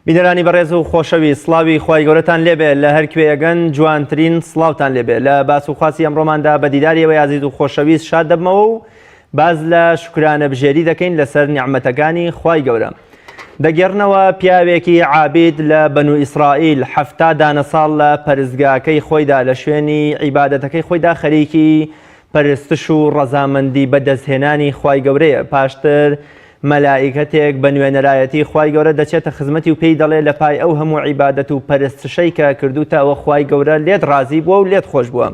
بینەرانی بەڕێز و خۆشەوی سڵاوی خی گەورەتان لێبێ لە هەر کوێیەگەن جوانترین سڵاوتان لێبێ لە باس و خواسی ئەمڕۆماندا بە دیداریەوە یازید و خۆشەویست شاد دەبمەوە و باز لە شکرانە بژێری دەکەین لەسەر نیعمەتەکانی خی گەورە. دەگەڕنەوە پیاوێکی عابید لە بەنو ئیسرائیل 70 دانە ساڵ لە پەرستگاکەی خۆیدا لە شوێنی عیبادەتەکەی خۆیدا خەریکی پەرستش و ڕەزامەندی بەدەستهێنانی خی گەورەیە. پاشتر مەلائیکەتێک بە نوێنەرایەتی خی گەورە دەچێتە خزمەتی و پێی دەڵێ لە پای ئەو هەموو عیبادەت و پەرستشەی کە کردوتە ئەوە خی گەورە لێت ڕازی بووە و لێت خۆش بووە.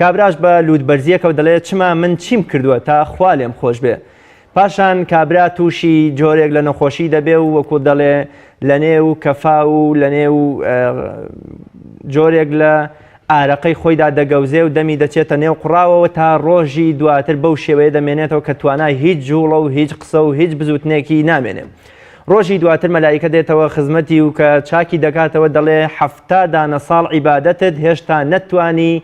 کابراش بە لوودبەرزیەکە دەڵێت چما من چیم کردووە تا خوا لێم خۆش بێ. پاشان کابرا تووشی جۆرێک لە نەخۆشی دەبێ و وەکو دەڵێ لە نێو کەفا و لە نێو جۆرێک لە ئارەقەی خۆیدا دەگەوزێ و دەمی دەچێتە نێو قڕاوەوە تا ڕۆژی دواتر بەو شێوەیە دەمێنێتەوە کە توانای هیچ جوڵە و هیچ قسە و هیچ بزوتنێکی نامێنێ. ڕۆژی دواتر مەلایکە دێتەوە خزمەتی و کە چاکی دەکاتەوە دەڵێ 70 دانە ساڵ عیبادەتت هێشتا نەتوانی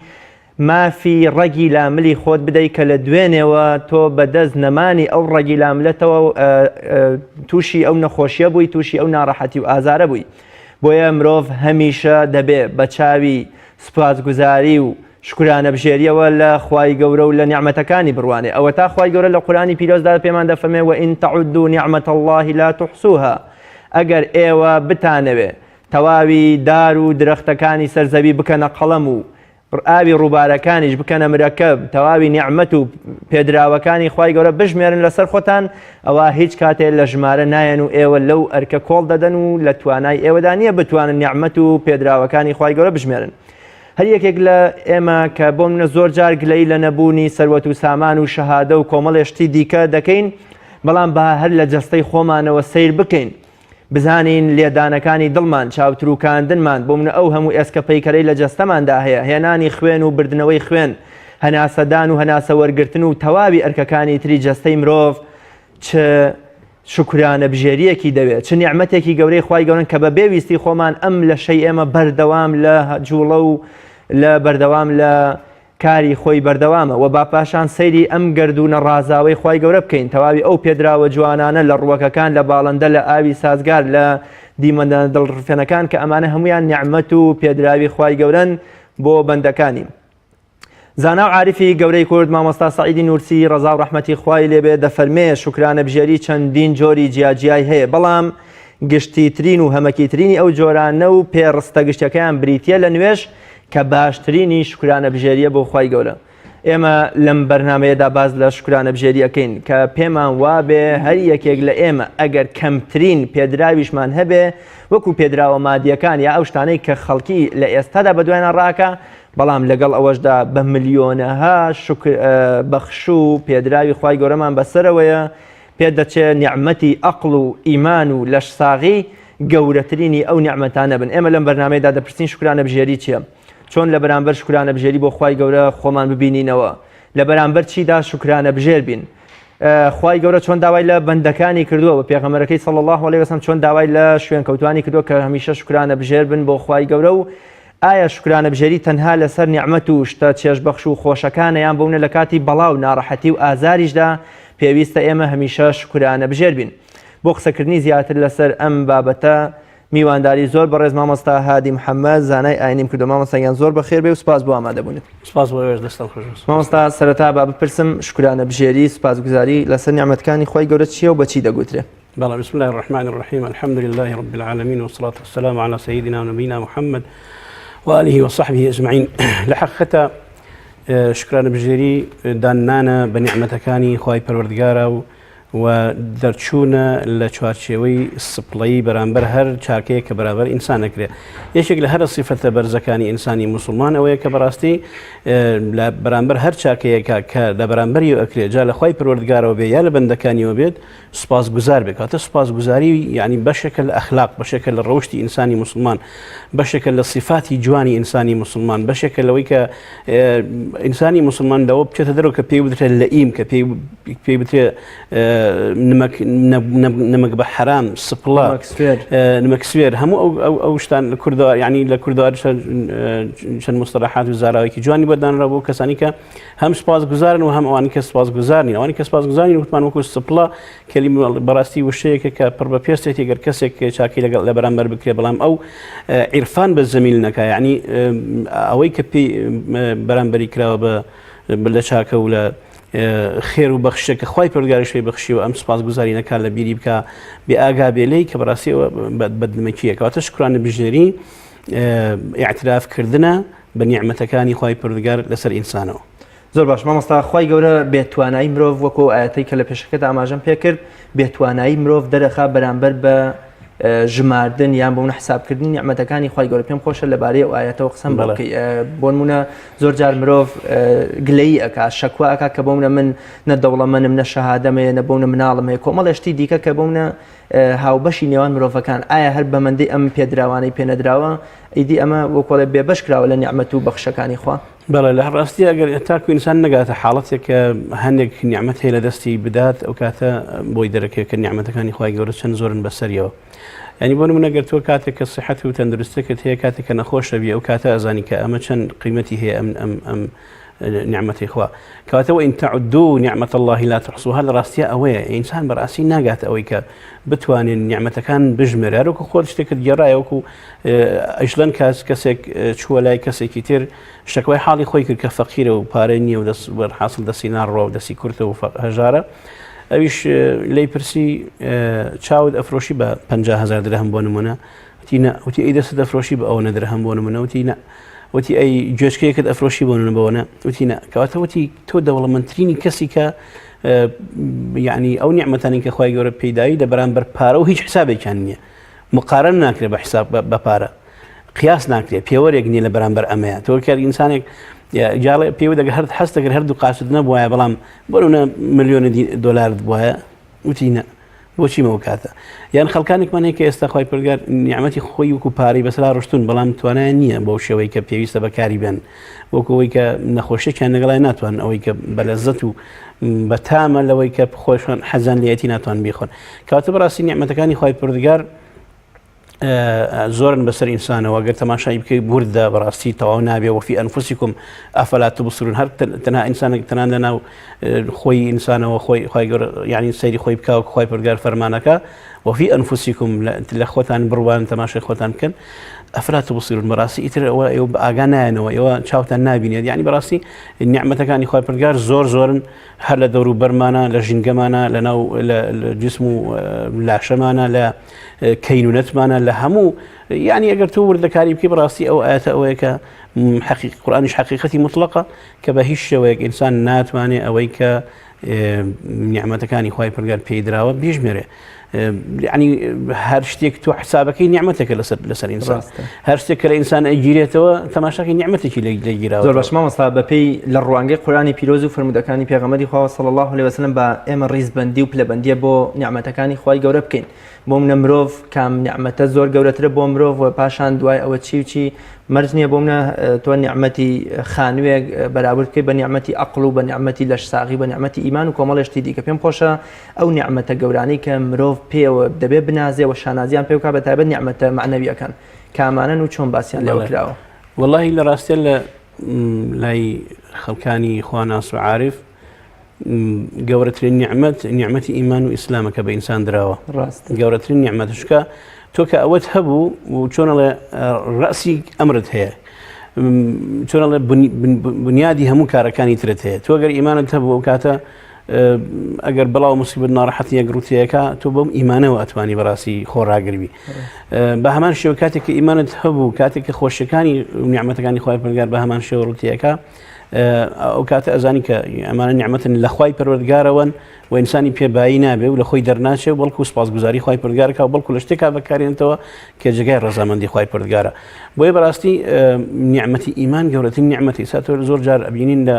مافی ڕەگی لاملی خۆت بدەیت کە لە دوێنێەوە تۆ بەدەست نەمانی ئەو ڕەگی لاملێتەوە تووشی ئەو نەخۆشیە بووی، تووشی ئەو ناڕەحەتی و ئازارە بووی. بۆیە مرۆڤ هەمیشە دەبێ بە چاوی سوپاسگوزاری و شکرانە بژێریەوە لە خی گەورە و لە نیعمەتەکانی بڕوانێ. ئەوە تا خی گەورە لە قورآنی پیرۆزدا پێمان دەفەرمێ وئین تەعودوا نیعمەت الله لا تحصوها. ئەگەر ئێوە بتانەوێ تەواوی دار و درەختەکانی سەرزەوی بکەنە قەڵەم و ئاوی ڕووبارەکانیش بکەنە مرەکەب، تەواوی نیعمەت و پێدراوەکانی خی گەورە بژمێرن لەسەر خۆتان، ئەوە هیچ کاتێک لە ژمارە نایەن و ئێوە لەو ئەرکە کۆڵ دەدەن و لە توانای ئێوەدا نییە بتوانن نیعمەت و پێدراوەکانی خی گەورە بژمێرن. هەر یەکێک لە ئێمە کە بۆ منە زۆر جار گلەی لە نەبوونی سەروەت و سامان و شەهادە و کۆمەڵێشتی دیکە دەکەین، بەڵام بە هەر لە جەستەی خۆمانەوە سیر بکەین، بزانین لێدانەکانی دڵمان، چاوتروکاندنمان بۆ منە ئەو هەموو ئێسکە پەیکەرەی لە جەستەماندا هەیە، هێنانی خوێن و بردنەوەی خوێن، هەناسەدان و هەناسە وەرگرتن و تەواوی ئەرکەکانی تری جەستەی مرۆڤ چ شکرانە بژێریەکی دەوێت، چ نیعمەتێکی گەورەی خی گەورن کە بە بێویستی خۆمان ئەم لە شەی ئێمە بەردەوام لە جوڵە و لە بەردەوام لە کاری خۆی بەردەوامە و با پاشان سەیری ئەم گردونە ڕازاوی خی گەورە بکەین، تەواوی ئەو پێدراوە جوانانە لە ڕووەکەکان لە باڵندە لە ئاوی سازگار لە دیمەندە دڵڕفێنەکان کە ئەمانە هەمویان نیعمەت و پێدراوی خی گەورن بۆ بەندەکانی. زانا و عارفی گەورەی کورد مامۆستا سەعیدی نورسی ڕەزا و ڕەحمەتی خوای لێبێ دەفەرمێ شکرانە بژێری چەندین جۆری جیاجیای هەیە، بەڵام گشتیترین و هەمەکیترینی ئەو جۆرانە و پێڕستە گشتەکەیان بریتە لە نوێش کە باشترینی شکرانە بژێریە بۆ خی گەورە. ئێمە لەم بەرنمەیەدا باز لە شکرانە بژێریەکەین کە پێمان وابێ هەر یەکێک لە ئێمە ئەگەر کەمترین پێدراویشمان هەبێ وەکو پێدراوە مادیەکان یا ئەو شتانەی کە خەڵکی لە ئێستادا بە دوایان ڕاکە، بەڵام لەگەڵ ئەوەشدا بە ملیۆنەها بەخش و پێدراوی خی گەورەمان بەسەرەوەیە پێدەچێت نیعمەتی ئەقڵ و ئیمان و لەش ساغی گەورەترینی ئەو نیعمەتانە بن. ئێمە لەم بەرنمەیەدا دەپرسین شکرانە بژێری چییە؟ چۆن لە بەرامبەر شکرانە بژێری بۆ خی گەورە خۆمان ببینینەوە؟ لە بەرامبەر چیدا شکرانە بژێر بین؟ خی گەورە چۆن داوای لە بەندەکانی کردووە بە پێغەمبەرەکەی صلی الله علیه وسلم چۆن داوای لە شوێن کەوتوانی کردووە کە هەمیشە شکرانە بژێر بن بۆ خی گەورە و ئایا شکرانە بژێری تەنها لەسەر نیعمەت و شتە چێژبەخش و خۆشەکانە یان بوونە لە کاتی بەڵاو ناڕەحەتی و ئازاریشدا پێویستە ئێمە هەمیشە شکرانە بژێر بین. بۆ قسەکردنی زیاتر لەسەر ئەم بابەتە میوانداری زۆر بەڕێز مامۆستا هادی محەممەد زانای ئاینیم کردو. مامۆستایان زۆر بەخێر بێ و سپاس بۆ ئامادەبوونێت. سپاس بۆ دەستم خۆش. مامۆستا سەرەتا با بپرسم شکرانە بژێری سوپاسگوزاری لەسەر نیعمەتەکانی خی گەورە چییە و بەچی دەگوترێ؟ بەڵێ بسم الله الرحمن الرحیم الحمد لله رب العالمين والصلاة والسلام على سيدنا ونبينا محمد وآله وصحبه أجمعين. لحقیقەتە شکرانە بژێری دانانە بە نیعمەتەکانی خی پەروەردگارە و دەرچوونە لە چوارچێوەی سپڵەیی بەرامبەر هەر چاکەیە کە بەرامبەر ئینسان ئەکرێت. یەکێک لە هەر سیفەتە بەرزەکانی ئینسانی مسلمان ئەوەیە کە بەڕاستی لە بەرامبەر هەر چاکەیەکە کە لە بەرامبەری ئەکرێت جا لە خی پەروەردگارەوە بێ یا لە بەندەکانیەوە بێت سوپاسگوزار بێت. کاتە سوپاسگوزاری یعنی بەشێکە لە ئەخلاق، بەشێکە لە ڕەوشتی ئینسانی مسلمان، بەشێکە لە صفاتی جوانی ئینسانی مسلمان، بەشێکە لەوەی کە ئینسانی مسلمان لەوە بچێتە دەرەوە کە پێی بدرێت لەئیم، کە پێی بدرێت نمك بحرام سبلا نمك سفير هم أو شتان الكردوار يعني الكردوار شن مصطلحات وزارة كي جواني بدن ربو كسانيكا هم سباز جزارن وهم أوانك سباز جزارني أوانك سباز جزارني وثمان وكو سبلا كلمة براستي والشيء كبربا بيستي يقدر كسك شاكي لبرامبر بكري بلام أو عرفان بالزميلنا يعني أويك بي برامبري كراو بلشاكا ولا خير وبخشك خواي پروردگار شوي بخشي وام سپاس گزاري نكال لبيري بك باغا بيلي كبراسي بدل مكيه كواتش شكران بجري اعتراف كردنا بنعمتكاني خواي پروردگار لسر انسانو زۆر باش مامۆستا خوای گەورە بێتوانایی مرۆڤ وەکو ئاەتەی کە لە پێشەکەدا ئاماژەم پێ کرد بێتوانایی مرۆڤ دەرەخا بەرامبەر بە ژماردن یان بۆ حسابکردنی نیعمەتەکانی خوای گەورە پێم خۆشە لەبارەی ئەو ئاەتەوە قسەم بڵێ بۆ نمونە زۆر جار مرۆڤ گلەیی ئەکات شەکوا ئەکات کە بۆمە من نە دەوڵەمەندم نە شەهادەمەیە نە بۆمە مناڵم هەیە کۆمەڵێشتی دیکە کە بۆمە هاوبەشی نێوان مرۆڤەکان ئایا هەر بەمەندەی ئەم پێدراوانەی پێنەدراوە ئیدی ئەمە وەکۆڵێ بێبەش کراوە لە نیعمەت و بەخشەکانی خوا بەڵێ لە ڕاستی ئەگەر تاکو ئینسان نەگاتە حاڵەتێک کە هەندێک نیعمەت هەیە لە دەستی بدات ئەو کاتە بۆی دەرەکەوێت کە نیعمەتەکانی خوای گەورە چەند زۆرن بەسەریەوە يعني بۆ نمونە گەر تۆ کاتێک کە صحەت و تەندروستیت هەیە کاتێک کە نەخۆشە بی ئەو کاتە ئەزانی کە ئەمە چەند قیمەتی هەیە ئەم نعمەتی خوا کەواتەوە ئین تەعودوا نعمەت الله لا تحصوها لە ڕاستیە ئەوەیە ئینسان بەڕاستی ناگات ئەوەی کە بتوانین نیعمەتەکان بژمێرە هەروەکو خۆت شتێکت گێڕایە وەکو ئەیشلەن کەسێک چووە لای کەسێکی تر شەکوای حاڵی خۆی کرد کە فەقیرە و پارەی نییە و حاصل دەستی ناڕۆ و دەستی کورتە و هەژارە ئەویش لی پرسی چاود ئەفرۆشی بە 50,000 درهم بۆ نمونە وتی ئەی دەست دەفرۆشی بە ئەوە درهم بۆ نمونە وتی ئەی گوێچکەیەکت ئەفرۆشی بۆ بەوەنە وتی کەواتە وتی تۆ دەوڵەمەندترینی کەسی کە یعنی ئەو نیعمەتانی کە خوای گەورە پێداوی لە بەرامبەر پارە و هیچ حسابێکیان نییە مقارن ناکرێت بە حساب بە پارە قیاس ناکرێت پێوەرێک نییە لە بەرامبەر ئەمەیە تۆ کار ئینسانێک جاڵێ پێوە دەگە هەر هەست دەکرد هەردوو قاسد نەبووایە بەڵام بۆنە ملیۆنە دۆلار بووایە وتی نە بۆچی مەوە کاتە یان خەڵکانێکمان هەیە کە ئێستا خوای پەروەردگار نیعمەتی خۆی وەکو پارەی بەسەرا ڕشتون بەڵام توانایان نییە بۆ شێوەی کە پێویستە بەکاری بێن وەکو ئەوەی کە نەخۆشیێکیان لەگەڵای ناتوان ئەوەی کە بەلەزەت و بەتامە لەوەی کە خۆشان حەزان لێتی ناتوان بیخۆن کەواتە بەڕاستی نیعمەتەکانی خوای پەروەردگار زۆرن بەسەر ئینسانەوە ئەگەر تەماشای بکەی بوردە بەڕاستی تەواو نابێ وەفی ئەنفوسیکم ئەفەلا تبصرون هەر تەنها ئینسانێک تەنان لەناو خۆی ئینسانەوە خوای گەورە یعنی سەیری خۆی بکاو خوای پەروەردگار فەرمانەکە وەفی ئەنفوسیکم لە خۆتان بڕوان تەماشای خۆتان بکەن ئەفەلا تبصرون بەڕاستی ئیتر ئەوە ئاگا نایەنەوە ئێوە چاوتان نابینێت یعنی بەڕاستی نیعمەتەکانی خوای پەروەردگار زۆرن هەر لە دەور و بەرمانە لە ژینگەمانە لەناو جسم و لاشەمانە لە کەینونەتمانە لە هەموو یعنی ئەگەر تۆ وردەکاری بکەی بەڕاستی ئەو ئاەتە ئەوەیە کە قورئانیش حەقیقەتی مطلقە کە بە هیچ شێوەیەک ئینسان ناتوانێت ئەوەی کە نیعمەتەکانی خوای پەروەردگار پێی دراوە بیژمێرێ يعني هەر شتێک تۆ حسابەکەی نیعمەتێکە لەسەر ئینسان هەر شتێک کە لە ئینسان ئەگیرێتەوە تەماشاکەی نیعمەتێکی لەگیراوە زۆر باش مامۆستا بەپێی لە ڕوانگەی قورئانی پیرۆز و فرمودەکانی پێغەمبەری خوا صلی الله علیه وسلم بە ئێمە ڕیزبەندی و پلەبەندیە بۆ نیعمەتەکانی خوای گەورە بکەین بۆ منە مرۆڤ کام نیعمەتە زۆر گەورەترە بۆ مرۆڤ و پاشان دوای ئەوە چی و چی مەرج نییە بۆ منە تۆ نیعمەتی خانوویەک بەراورد بکەی بە نیعمەتی عەقڵ و بە نیعمەتی لەشساغی بە نیعمەتی ئیمان و کۆمەڵێشتی دیکە پێم خۆشە ئەو نیعمەتە گەورانەی کە مرۆڤ پێوە دەبێ بنازێ و شانازیان پێ بکات بە تایبەت نیعمەتە معنەویەکان کامانن و چۆن باسییان لێوە کراوە واللهی لە ڕاستیە لە لای خەڵکانی خواناس و عارف گەورەترین نیعمەتی ئیمان و ئیسلامە کە بە ئینسان دراوە گەورەترین نیعمەتشکە تۆ کە ئەوەت هەبوو و چۆنەڵێ ڕەسی ئەمرت هەیە چۆنەڵێ بنیادی هەموو کارەکانی ترت هەیە تۆ گەر ئیمانت هەبوو ئەو کاتە ئەگەر بەڵاو مصیبەت ناڕەحەتی یەکڕوتیەکە تۆ بەم ئیمانەوە ئەتوانی بەڕاستی خۆڕاگربی بە هەمان شێوە کاتێک کە ئیمانت هەبوو کاتێک کە خۆشیەکانی نیعمەتەکانی خوای پەروەردگار بە هەمان شێوە ڕوتیەکە ئەو کاتە ئەزانی کە ئەمانە نیعمەتن لە خوای پەروەردگارەوەن و ئینسانی پێبایی نابێ و لە خۆی دەرناچێ بەڵکو سوپاسگوزاری خوای پەروەردگارەکە و بەڵکو لە شتێکا بەکارێنێتەوە کە جێگای ڕەزامەندی خوای پەروەردگارە بۆیە بەڕاستی نیعمەتی ئیمان گەورەترین نیعمەتی ساتۆ زۆر جار ئەبینین لە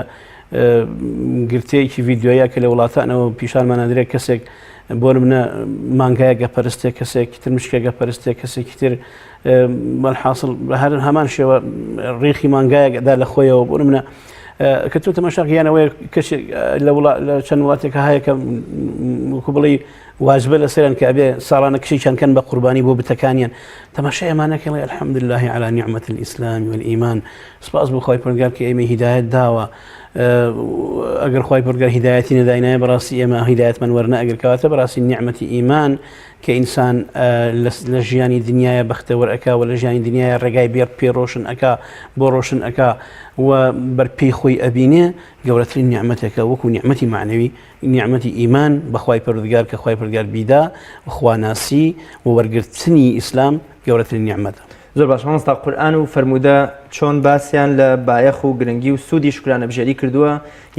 گرتەیەکی ڤیدیۆیە کە لە وڵاتانەوە پیشانمانەدرێت کەسێک بۆ منە مانگایەکە پەرستێک کەسێکی تر مشکێکە پەرستێک کەسێکی تر بەڵحاصل هەر هەمان شێوە ڕێخی مانگایەکدا لە خۆیەوە بۆ منە کە تۆ تەماشاغیانەوەی کەس لە چەند وڵاتێک هەیە کە بڵێ واجبە لە سەرن کە ئەبێ ساڵانە کشیان کەن بە قوربانی بۆ بتەکانیان تەماشای ئەمانەکەڵێ الحەمد لله على نعمة الإسلام والإيمان سپاس بۆ خۆی پەروەردگار کە ئێمە هیدایەت داوە ئەگەر خۆی پەروەردگار هیدایەتی نەداینایە بەڕاستی ئێمە هیدایەتمان وەرنە ئەگەر کەواتە بەڕاستی نیعمەتی ئیمان کە ئینسان لە ژیانی دنیاە بەختەوەر ئەکا و لە ژیانی دنیاە ڕێگای بێر پێ ڕۆشن ئەکا بۆ ڕۆشن ئەکا و بەرپێی خۆی ئەبینێ گەورەترین نیعمەتێکە وەکو نیعمەتی معنەوی نیعمەتی ئیمان بەخوای پەروەردگار کە خوای پەروەردگار بیدا خواناسی و وەرگرتنی ئیسلام گەورەترین نیعمەتە. زۆر باش مامۆستا قورئان و فەرموودە چۆن باسییان لە بایەخ و گرنگی و سوودی شکرانەبژێری کردووە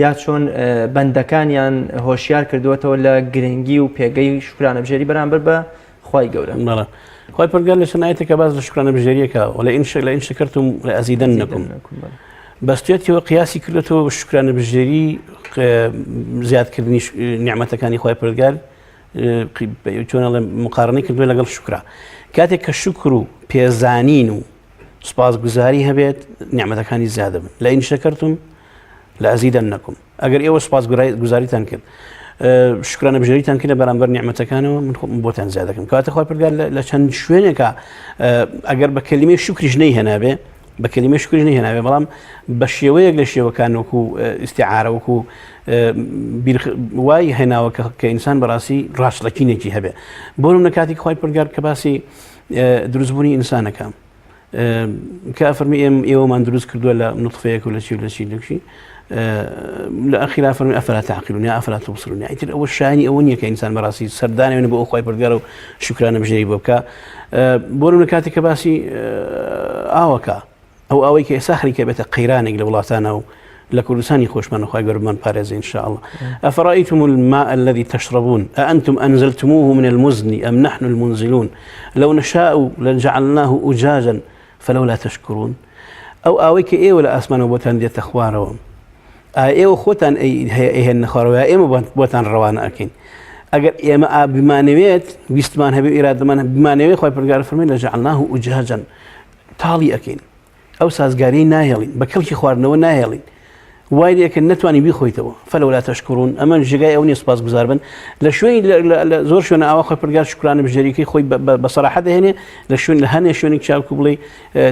یا چۆن بەندەکانیان هۆشیار کردووەتەوە لە گرنگی و پێگەی شکرانەبژێری بەرامبەر بە خوای گەورە. خوای پەروەردگار لە شنایەتێکە باز لە شکرانەبژێریەکە و لئین شەکەرتم لەئەزیدەنەکم بەستێتەوە قیاسی کردێتەوە بە شکرانەبژێری زیادکردنی نیعمەتەکانی خوای پەروەردگار چۆن مقارنەی کردووە لەگەڵ شکرا کاتێک کە شکر و پێزانین و سپاسگوزاری هەبێت نیعمەتەکانی زیادە بن لئین شەکەرتم لەئەزیدەنەکم ئەگەر ئێوە سپاسگوزاریتان کرد شکرانەبژێریتان کرد لە بەرامبەر نیعمەتەکانەوە من بۆتان زیاد دەکەم کاتە خوای پەروەردگار لە چەند شوێنێکە ئەگەر بە کەلیمەی شکریش نەیهێنابێ بە کەلیمەی شکریش نەیهێنابێ بەڵام بە شێوەیەک لە شێوەکان وەکو ئیستیعارە وەکو وای هێناوە کە ئینسان بەڕاستی ڕاستەقینێکی هەبێ بۆ نمونە کاتێک خوای پەروەردگار کە باسی دروستبوونی ئینسانەکە کە فەرمی ئێوەمان دروست کردووە لە نوطفەیەک و لە چی و لە چی لەکشی لە ئەخیرا فەرمی ئەفەلا تعقیلون یا ئەفەلا تبصرون ئیتر ئەوە شایانی ئەوە نییە کە ئینسان بەڕاستی سەردانێنە بۆ ئەو خوای پەروەردگار و شکرانەبژێری بۆ بکە بۆ نمونە کاتێک کە باسی ئاوەکە ئەو ئەوەی کە ئێستا خەریکە بێتە قەیرانێک لە وڵاتانە و لە کوردستانی خۆشمان خوای گەورەمان پارێزێ إن شاء الله أفرأيتم الماء الذي تشربون أأنتم أنزلتموه من المزن أم نحن المنزلون لو نشاء لجعلناه أجاجا فلولا تشكرون أو أويك إيه ولا أسمان وبوتان دي تخوارهم إيه وخوتان إيه النخوار إيه بوتان روانا أكين أجر إيه بما نويت ويستمان هبي إرادة من بما نويت خوي برجال فرمين لجعلناه أجاجا تالي أكين أو سازقارين ناهلين بكل شيء خوارنا وناهلين وای لێکن نتوانی بیخۆیتەوە فەلەولا تەشکرون ئەمە ژێگای ئەو نیە سپاسگوزار بن لە شوێنی زۆر شوێنە ئاوا خۆی پەروەردگار شکرانەبژێریەکەی خۆی بە سەراحەت دەهێنێ لە شوێن لە هەنێ شوێنێک چاوکو بڵێ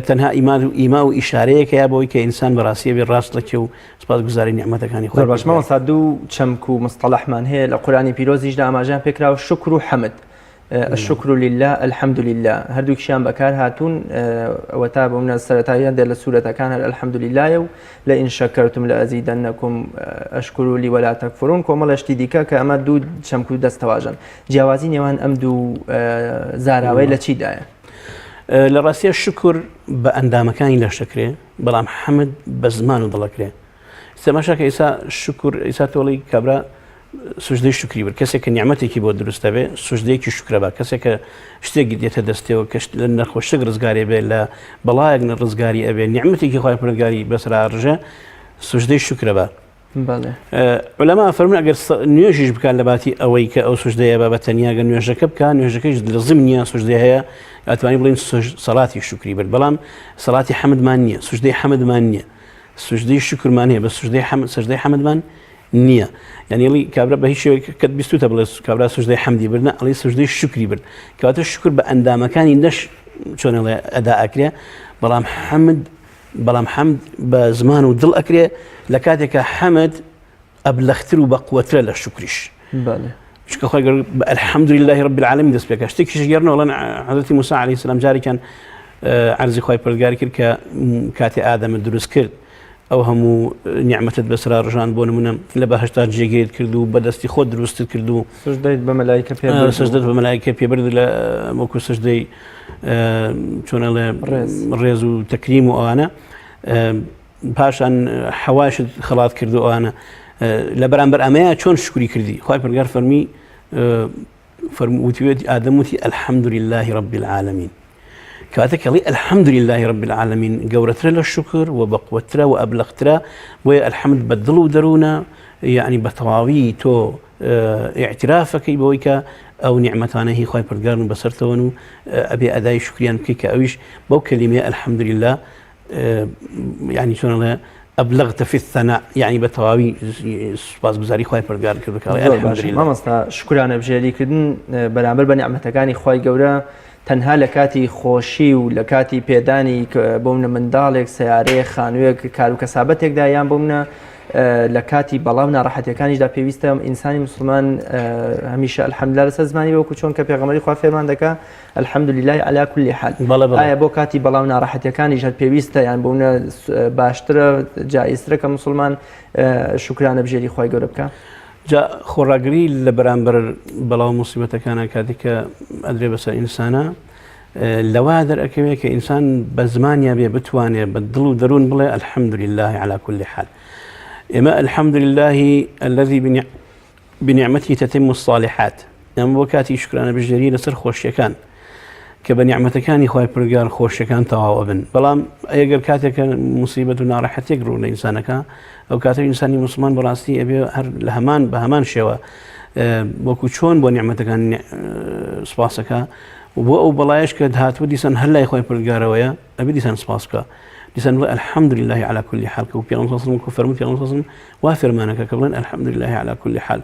تەنها ئیما و ئیشارەیەکە یا بەوەی کە ئینسان بەڕاستی بێ ڕاست لەکێ و سپاسگوزاری نیعمەتەکانی خۆی. زۆر باش مامۆستا دوو چەمک و مستەڵەحمان هەیە لە قورئانی پیرۆزیشدا ئاماژیان پێکراوە شکر و حەمد. الشكر لله الحمد لله هردوك شام بكار هاتون وتابوا من السرطانيات دل السورة كان الحمد لله لئن شكرتم لأزيدنكم أشكروا لي ولا تكفرون كما اشتديكا كأما دو شمكو دستواجن جوازين يوان أمدو زاراوي لشي دايا لراسي الشكر بأندام كان لا شكره بلا محمد بزمان وضلكره سماشاك إسا الشكر إسا تولي كبرى سوژدەی شکری بر کەسێک کە نیعمەتێکی بۆ دروستە بێ سوژدەیەکی شکرە بە کەسێک کە شتێکی دێتە دەستێەوە کە لە نەخۆشتێک ڕزگاری بێ لە بەڵایەک ڕزگاری ئەبێ نیعمەتێکی خوای پەروەردگاری بەسرا ڕژە سوژدەی شکرە بە عولەما فەرمون ئەگەر نوێژیش بکات لە باتی ئەوەی کە ئەو سوژدەیە بە بەتەنیا گە نوێژەکە بکە نوێژەکەیش لە زمنیە سوژدەی هەیە ئەتوانی بڵین سەڵاتی شکری برد بەڵام سەڵاتی حەمدمان نییە سوژدەی حەمدمان نییە سوژدەی شکرمان هەیە بە سوژدەی حەمدمان نییە یعنی کابرا بە هیچ شێوەیەک کە بیستوتە بڵێ کابرا سوژدەی حەمدی برنە ئەڵێ سوژدەی شکری برد کەواتە شکر بە ئەندامەکانی نەش چۆنەڵێ ئەدا ئەکرێ بەڵام حەمد بە زمان و دڵ ئەکرێ لە کاتێکە حەمد ئەبلەختر و بەقووەترە لە شکریش چونکە خۆی بە الحەمدولله رب العالمین دەست پێکە شتێکیش گەڕنەوە وڵێن حەزرەتی موسی عەلەیهی سەلام جارێکیان عەرزی خوای پەروەردگار کرد کە کاتێ ئادەمە دروست کرد ئەو هەموو نیعمەتت بەسرا ڕژان بۆ نمونە لە بەهەشتا جێگەیت کرد و بەدەستی خۆت دروستت کرد و سجدەیت بە مەلایکە پێبرد لە وەکو سجدەی چۆنەڵێ ڕێز و تەکریم و ئەوانە پاشان حەواشت خەڵات کرد و ئەوانە لە بەرامبەر ئەمەیە چۆن شکری کردی خوای پەروەردگار وتیوێتی ئادەم وتی الحەمدولله رب العالمین کاتێک کەڵی الحمد لله رب العالمین گەورەترە لە شکر و بەقوەترە و ئەبلەغترە بۆیە الحەمد بە دڵ و دەروونە یعنی بە تەواوی تۆ ئیعترافەکەی بەوەی کە ئەو نیعمەتانە هی خوای پەروەردگارن بەسەرتەوەن و ئەبێ ئەدای شکریان بکەی کە ئەویش بەو کەلیمەیە الحەمد لله یعنی چۆنەڵێ أبلغت في الثناء يعني بتواوي سباس گزاری خوای پروردگار کرد که الحمد لله. مامۆستا شکرانە بژێریکردن بەرامبەر بە نیعمەتەکانی خوای گەورە تەنها لە کاتی خۆشی و لە کاتی پێدانی بۆمنە منداڵێک سیارەیە خانوویەک کار و کەسابەتێکدا یان بۆمنە لە کاتی بەڵاو ناڕەحەتیەکانیشدا پێویستە ئینسانی مسلمان هەمیشە الحەمدوللا لەسەر زمانی وەکو چۆن کە پێغەمبەری خوا فێرمان دەکا الحەمدولله عەلا کولی حال. ئایا بۆ کاتی بەڵاو ناڕەحەتیەکانیش هەر پێویستە یان بۆمنە باشترە جائزترە کە مسلمان شکرانە بژێری خوای گەورە بکە؟ جا خۆڕاگری لە بەرامبەر بەڵاو موسیبەتەکانە کاتی کە ئەدرێ بەسەر ئینسانە لەوا دەرئەکەوێت کە ئینسان بە زمانیا بێ بتوانێت بە دڵ و دەروون بڵێ الحەمد لله عەلا کولی حال. إما الحمد لله الذي بنعمته تتم الصالحات. يعني وكاتي شكرانا بجري لسر خوشيكان كبنعمتكان إخوة برجار خوشيكان تواوبن بلام أيجر كاتك مصيبة نار حتى يجرو لإنسانك أو كاتب إنساني مسلمان براستي أبي لهمان بهمان شوا وكوشون بنعمتكان سباسك وبو بلايش كدهات وديسان هلا إخوة برجار ويا أبي ديسان سباسك لسان الحمد لله على كل حال كوبي الله صلى الله عليه وسلم وافر مانك كبلن الحمد لله على كل حال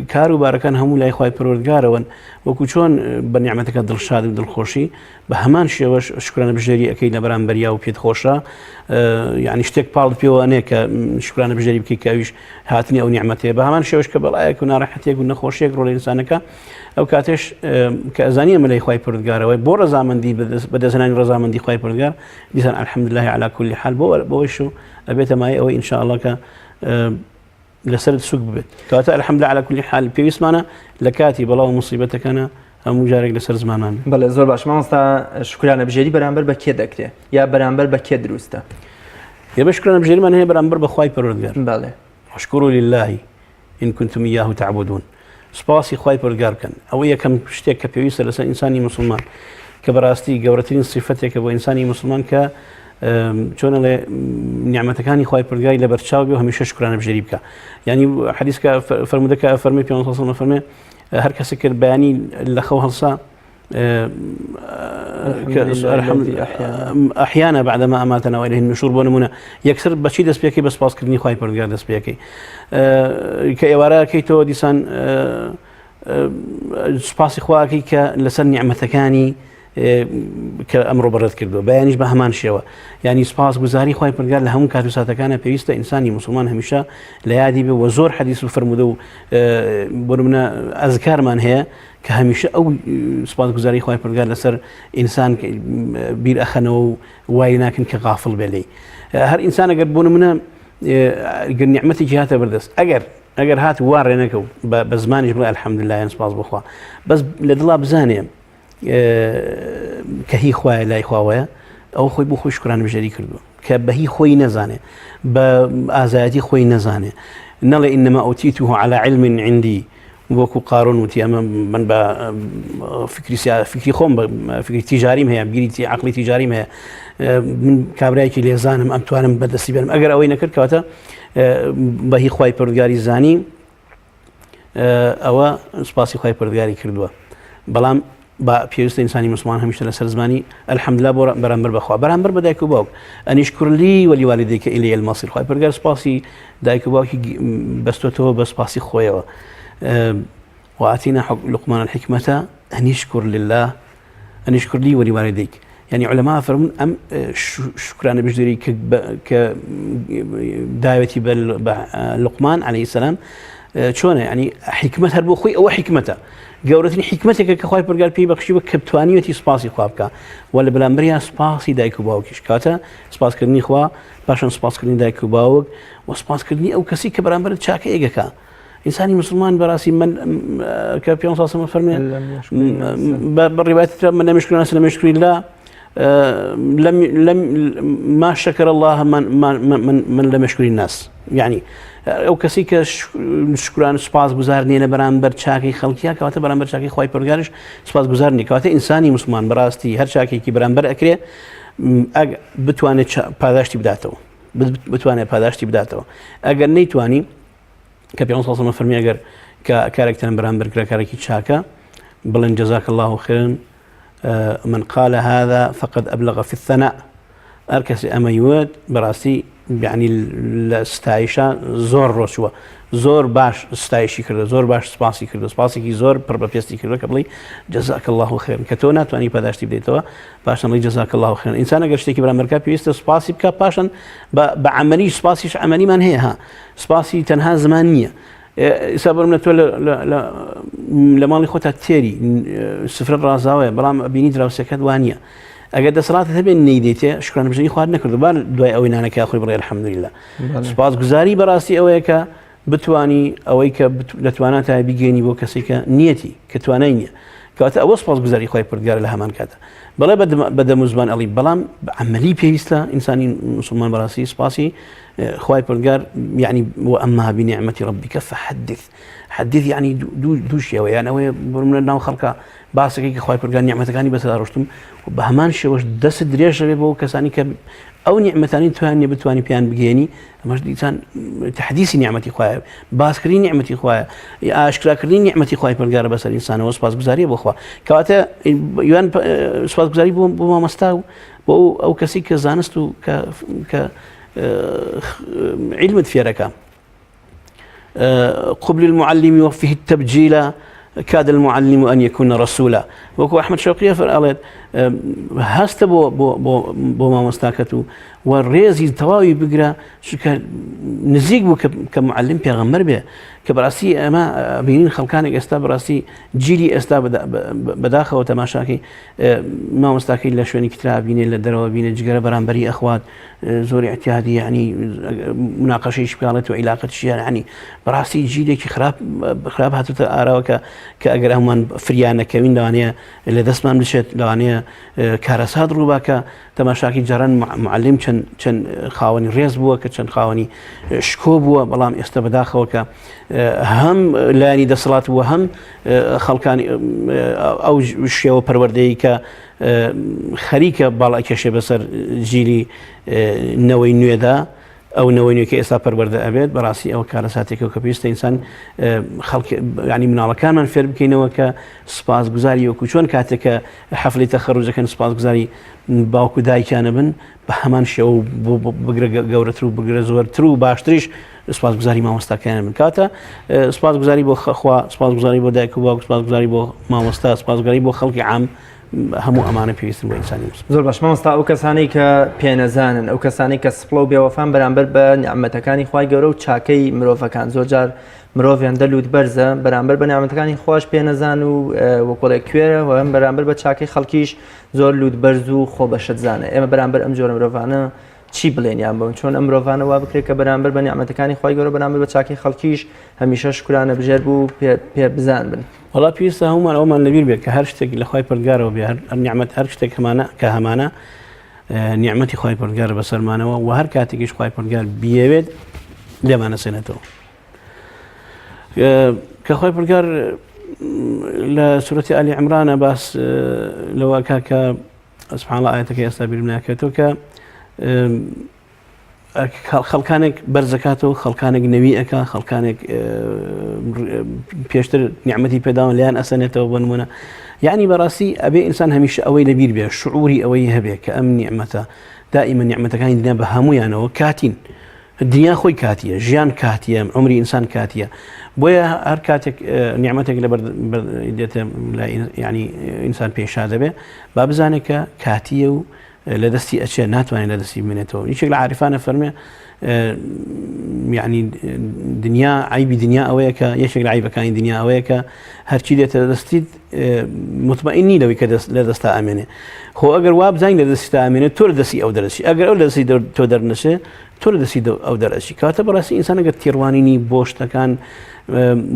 كارو باركان هم لا إخوة پروردگار ون وكوشون بنعمتك دل شاد ودل خوشي بهمان شوش شكرا بجري أكيد نبرام بريا وبيت خوشة يعني اشتك بالد بيو أنيك شكرا بجري بكي كاويش هاتني أو نعمتي بهمان شوش قبل أيك ونارحتي قلنا خوشي يقرو لإنسانك أو كاتش كأزانية من إخوة پروردگار وبو رزامندي بدزنان رزامندي إخوة پروردگار لسان الحمد لله على كل حال بوشو أبيت معي أو إن شاء الله ك لسرد سوق ببيت كاتا الحمد لله على كل حال بيويس معنا لكاتي بلاو مصيبتك أنا هم مجارك لسر زمانان بله زور باش مامۆستا شکرانە بژێری بەرامبەر بە کێ دەکرێ یا بەرامبەر بە کێ دروستە؟ يا بشكرنا بجري من هي برامبر بخواي پروردگار بله واشكروا لله إن كنتم إياه تعبدون سپاسی خوای پروردگار کن ئەوە یەکەم شتێک کە پێویستە لەسەر ئینسانی مسلمان کە بەڕاستی گەورەترین صفەتێکە بۆ ئینسانی مسلمان کە چۆن لێ نیعمەتەکانی خوای پروردگاری لە بەرچاو بێ و هەمیشە شکرانە بژێری بکە. یعنی حەدیث کە فەرموودەکە فەرمێ پێغەمبەر صلی الله علیه و سلم هەر کەسێک کرد بەیانی لە خەو هەڵسا أحيانا بعدما أماتنا وإليه النشور بونمونا يكسر بشي دس بيكي بس باس كرني خواي پروردگار دس بيكي كيوارا كيتو ديسان سپاسی خواكي كلسن نعمتكاني كأمر برد كردو بيانيش بهمان شوا يعني سپاس گزاري خواي پروردگار لهم كاتو ساتكانا بيوستا إنساني مسلمان هميشا ليادي بي وزور حديث فرمودو بونمنا أذكار من هي كهميشه أو سپاس گزاري خواي پروردگار لسر إنسان بير أخنو وايناكن كغافل بلي هر إنسان أجر بونمنا أجر نعمتي جهاته بردس أجر هات وارنكو بزمانش بلا الحمد لله سپاس بخوا بس لدلا بزاني كهي خواي لا خوايا أو خوي بو خوي شكران بجري كردو كبهي خوي نزانه بآزادي خوي نزانه نلا إنما أوتيته على علم عندي وكو قارون وتي أمام من فكري خوم فكري تجاري هي بيري عقلي تجاري هي من كابرايك اللي زانم أم توانم بدسي بينم أجر أوين كر كواتا بهي خواي پروردگاری زاني أو سپاسی خواي پروردگاری كردوا بلام با پیوست إنساني مسلمان هميشه لسر زماني الحمد لله برامبر بخوا برامبر بدايكو باوك أن يشكر لي ولوالديك إلي المصير خواي پروردگار سپاسی دايكو باوك بستوتو بسپاسی خويا وآتينا لقمان الحكمة أن يشكر لله أن يشكر لي ولوالديك يعني علماء فرمون أم شكران بجدري كدايتي لقمان عليه السلام شلون يعني حكمة هربو خوي أو حكمته جورتني حكمتك كخواي برجال بي بخشي بكبتوانيتي سپاسي خوابك ولا بلامبريا سپاسي دايكو باوكش كاتا سپاس كرني خوا باشن سپاس كرني دايكو باوك وسپاس كرني أو كسي كبرامبر تشاك إيجاكا إنساني مسلمان براسي من كابيون صلى الله عليه وسلم بالروايات من لم يشكر الناس لم يشكر الله لم ما شكر الله من لم يشكر الناس يعني أو كسيك شكران سپاس گزارني أنا برامبر شاكي خلقيا كواتا برامبر شاكي خواي پروردگارش سپاس گزارني كواتا إنساني مسلمان براستي هر شاكي كي برامبر أكري بتواني پاداشتي بداتو بتواني پاداشتي بداتو أجر نيتواني كبيرون صلى الله عليه وسلم فرمي أجر كاركتر برامبر كاركتر شاكا بلن جزاك الله خيرا من قال هذا فقد أبلغ في الثناء أركس أما يود براسي يعني الستايشة زور روشوا زور باش ستايشي كرده زور باش سباسي كرده سباسي زور بربيستي كرده قبلي جزاك الله خير كتونا تواني بداشتي بديتوا باشن لي جزاك الله خير انسان اگر شتي برا مركب بيست سباسي بك باشن بعملي سباسيش عملي من هي ها سباسي تنها زمانيه سابر من تول لا لمالي خوتا تيري سفر الرازاوي برام بيني دراوسكت وانيه اجد صلاه تبين نيديته شكرا بجي خواد نكرد بار دوای اوي انا كاخري بري الحمد لله سباس گزاري براسي اويك بتواني اويك لتواناتها بيجيني بو كسيك نيتي كتوانيني كات او سباس گزاري خوي پردگار لها من كاتا بلا بدا مزبان علي بلام عملي بيستا انساني مسلمان براسي سباسي خوي پردگار يعني واما بنعمه ربك فحدث حدث يعني دوش يا يعني اوي من ناو خلقه باسكي خوي پردگار نعمتكاني بس دارشتم وبهمان شوش دس دريش بو كساني ك او نعمتاني تواني بتواني بيان بجيني مش انسان تحديث نعمتي خويا باسكري نعمتي خويا اشكركري نعمتي خويا پردگار بس الانسان وسباس گزاري بو خوا كواته يوان سباس گزاري بو ما مستاو او كسيك زانستو ك علم فيركا قبل المعلم يوفيه التبجيل كاد المعلم ان يكون رسولا وكو احمد شوقي فقالت هاست بو ما مستاكتو والريزي تواوي بقرا شكا نزيق بو كمعلم بيغمر به كبراسي ما بينين خلقانك استا براسي جيلي استا بداخه وتماشاكي ما مستاكي الا شويني كتاب بيني الا دروا بيني جقره برانبري اخوات زور اعتيادي يعني مناقشه اشكالات وعلاقه الشيء يعني براسي جيلي خراب هاتو اراوك كاجر هم فريانه كمين لوانيه اللي دسمان بشت لوانيه كارسات روباك تماشاكي جران معلم چن خاوني ريز بو كچن خاوني شكو بو بلام استبداخه وك هم لاني دسلات وهم خلقاني او شيو پروردهي ك خريكه بالا كشه بسر جيلي نوي نودا او نويني كيسا پرورده ابد براسي او كارساتك وكبيست انسان خلق يعني من على كان من فيلم كينو ك سباس گزاري وكشون كاتك حفله تخرج كان سباس گزاري باوكو داي كان بن بهمان شو بقرا غورترو بقرا زورترو باشتريش سپاس گزاری مامۆستا کانە من کاتە سپاس گزاری بۆ خوا سپاس گزاری بۆ دایک و باوک سپاس گزاری بۆ مامۆستا سپاس گزاری بۆ خەڵکی عام هەموو ئەمانە پێویستن بۆ ئینسانی مسلمان. زۆر باش مامۆستا ئەو کەسانەی کە پێنەزانن ئەو کەسانەی کە سپڵە و بێوەفان بەرامبەر بە نیعمەتەکانی خوای گەورە و چاکەی مرۆڤەکان زۆر جار مرۆڤیان دەلووت بەرزە بەرامبەر بە نیعمەتەکانی خۆش پێنەزان و وەکۆڵێک کوێرە و هەم بەرامبەر بە چاکەی خەڵکیش زۆر لووت بەرز و خۆبەشەتزانە. ئێمە بەرامبەر ئەم جۆرە مرۆڤانە چی بڵێن یان بەون چۆن ئەم مرۆڤانە وا بکرێت کە بەرامبەر بە نیعمەتەکانی خوای گەورە بەرامبەر بە چاکەی خەڵکیش هەمیشە شکرانە بژێر بوو پێ بزان بن. وڵا پێویستە هەمومان ئەومان لەبیر بێت کە هەر شتێک لە خوای پەروەردگارەوە بێ هەر نیعمەت هەر شتێک کە هەمانە نیعمەتی خوای پەروەردگار بەسەرمانەوە و هەر کاتێکیش خوای پەروەردگار بیەوێت لێمانە سێنێتەوە. کە خوای پەروەردگار لە سورەتی ئالی عیمرانە باس لەوە کە سبحان الله ئاەتەکەی ئێستا بیرم ناکەوێتەوە کە خەڵکانێک بەرزەکاتەوە خەڵکانێک نەوی ئەکا خەڵکانێک پێشتر نیعمەتی پێداوە لەیان ئەسەنێتەوە بۆ نمونە یعنی بەڕاستی ئەبێ ئینسان هەمیشە ئەوەی لەبیر بێ شعوری ئەوەی هەبێ کە ئەم نیعمەتە دائیمە نیعمەتەکانی دنیا بە هەموویانەوە کاتین دنیا خۆی کاتیە ژیان کاتیە عمری ئینسان کاتیە بۆیە هەر کاتێک نیعمەتێک لەبەر دێتە یعنی ئینسان پێشا دەبێ با بزانێت کە کاتیە و لدستي أشياء ناتواني لدستي منته يشكل عارفانه فرمي يعني دنيا عيب دنيا أويك يشكل عيب كان دنيا أويك هرشي لدستي مطمئني لو كده لدست أمنه هو أجر واب زين لدست أمنه تور دسي أو درسي أجر أول دسي تودر نشه تور دسي أو درسي كاتب راسي إنسان قد تيروانيني بوشت كان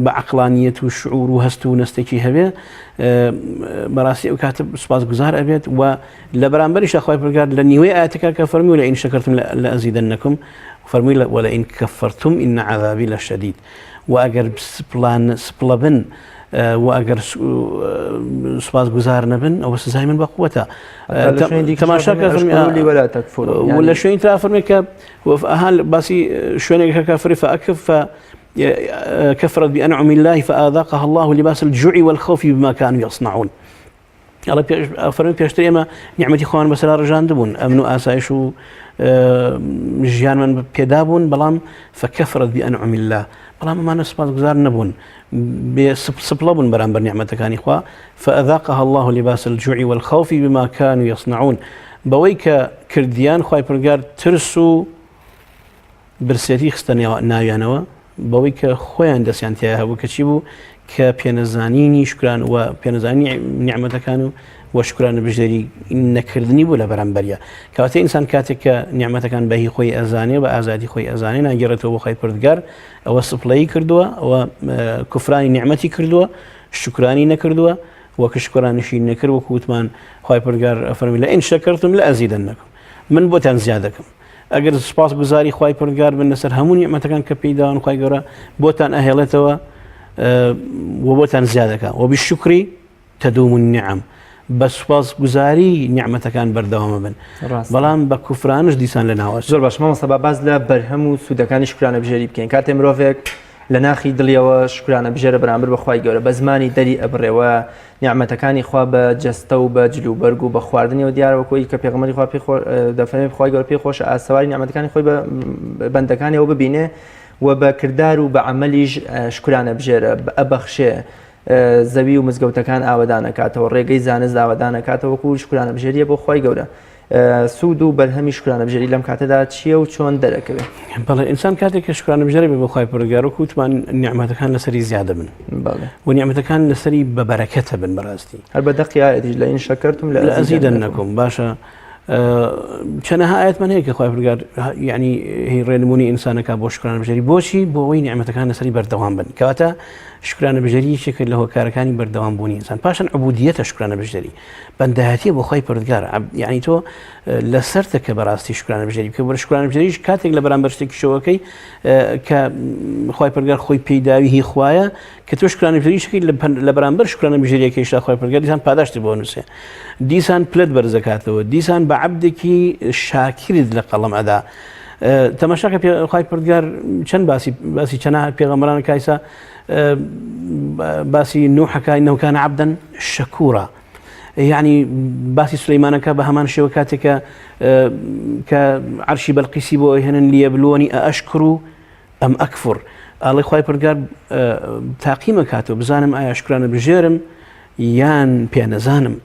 بعقلانية وشعور وهستو نستكي هبه براسي وكاتب سباس گزار أبيت ولبرامبرش أخوي برجار لنيوي آتك كفرمي ولئن شكرتم لأزيدنكم فرمي ولئن كفرتم إن عذابي لشديد وأجر سبلابن وأجر سباس گزار نبن أو سزاي من بقوته تماشى كفرمي ولا تكفروا ولا شوين ترافرمي كأهل باسي شوين ككفر فأكف كفرت بأنعم الله فآذاقها الله لباس الجوع والخوف بما كانوا يصنعون الله فرمي بيشتري ما نعمتي خوان بس لا رجان دبون أمنوا آسايشو جيان من بيدابون بلام فكفرت بأنعم الله بلام ما نسبات جزار نبون بسبلبون برامبر نعمتك كان إخوة فأذاقها الله لباس الجوع والخوف بما كانوا يصنعون بويك كرديان خواي برجار ترسو برسيتي خستني ناويانوا بويك خوان دسيان تياها وكتشيبو كبيانزانيني شكران وبيانزاني نعمتك كانوا وشكران بجدري نكردني ولا برامبريا كواتي إنسان كاتك نعمتك كان به خوي أزاني وأزادي خوي أزاني ناجرته وخوي بردقار أو الصفلي كردوا أو كفراني نعمتي كردوا شكراني نكردوا وكشكراني شيء نكر وكوتمان خوي بردقار فرمي لئن شكرتم لأزيدنكم من بوتان زيادكم أجر سباس بزاري خوي بردقار بالنسر همون نعمتك كان كبيدان خوي جرا بوتان أهلته وبوتان زيادك وبالشكر تدوم النعم بس باز گزاری نعمتەکان بەردەوام بن بەڵام بە کوفرانش دیسان لە ناوە زۆر باش مامۆستا باز لە بەرهەم و سوودەکانی شکرانەبژێری بکەین کاتێ مرۆڤێک لە ناخی دڵیەوە شکرانەبژێرە بەرامبەر بە خوای گەورە بە زمانی دەری ئەبڕێەوە نعمەتەکانی خوا بە جەستە و بە جلوبەرگ و بە خواردنەوە دیارەوە کۆی کە پێغەمبەری خوا دەفەرمێت خوای گەورە پێی خۆشە ئاسەواری نعمەتەکانی خۆی بە بەندەکانیەوە ببینێ و بە کردار و بە عەمەلیش شکرانەبژێرە ئەبەخشێ زەوی و مزگەوتەکان ئاوەدانەکاتەوە ڕێگەی زانست ئاوەدانەکاتەوە وەکو شکرانەبژێریە بۆ خۆی گەورە سوود و بەرهەمی شکرانەبژێری لەم کاتەدا چییە و چۆن دەرەکەوێت بەڵێ ئینسان کاتێک کە شکرانەبژێری بێ بۆ خۆی پەروەردگار و کوتمان نیعمەتەکان لەسەری زیادە بن و نیعمەتەکان لەسەری بەبەرەکەتە بن بەڕاستی هەر بە دەقی ئایەتیش لئین شەکەرتم لەئەزیدەنەکم باشە چەنەها ئاەتمان هەیە کە خۆی پەروەردگار یعنی هی ڕێنمونی ئینسانەکە بۆ شکرانەبژێری بۆچی بۆ ئەوەی نیعمەتەکان لەسەری بەردەوام بن کەواتە شکرانەبژێری یەکێک لە هۆکارەکانی بەردەوام بوونی ئینسان پاشان عبودیەتە شکرانەبژێری بەندەهەتیە بۆ خۆی پەروەردگار یعنی تۆ لەسەرتە کە بەڕاستی شکرانەبژێری بکە بۆ شکرانەبژێریش کاتێک لە بەرامبەر شتێکی شەوەکەی کە خۆی پەروەردگار خۆی پێداوی هی خوایە کە تۆ شکرانەبژێریشەکەی لە بەرامبەر شکرانەبژێریەکەیشتا خۆی پەروەردگار دیسان پاداشتی بۆ نووسێ دیسان پلت بەرزەکاتەوە دیسان بە عەبدێکی شاکرت لە قەڵەم ئەدا تەماشاکە خۆی پەروەردگار چەند باسی چەنە پێغەمبەران کایسا باسی نوحەکە إنه كان عبدا شكورا يعني باسی سليمانەکە بە هەمان شێوە کاتێکە کە عەرشی بەلقیسی بۆ هێنن لیەبلوونی ئەشکر ئەم ئەکفر ئاڵێ خۆی پەروەردگار تاقیمە کاتەوە بزانم ئایا شکرانەبژێرم یان پێنەزانم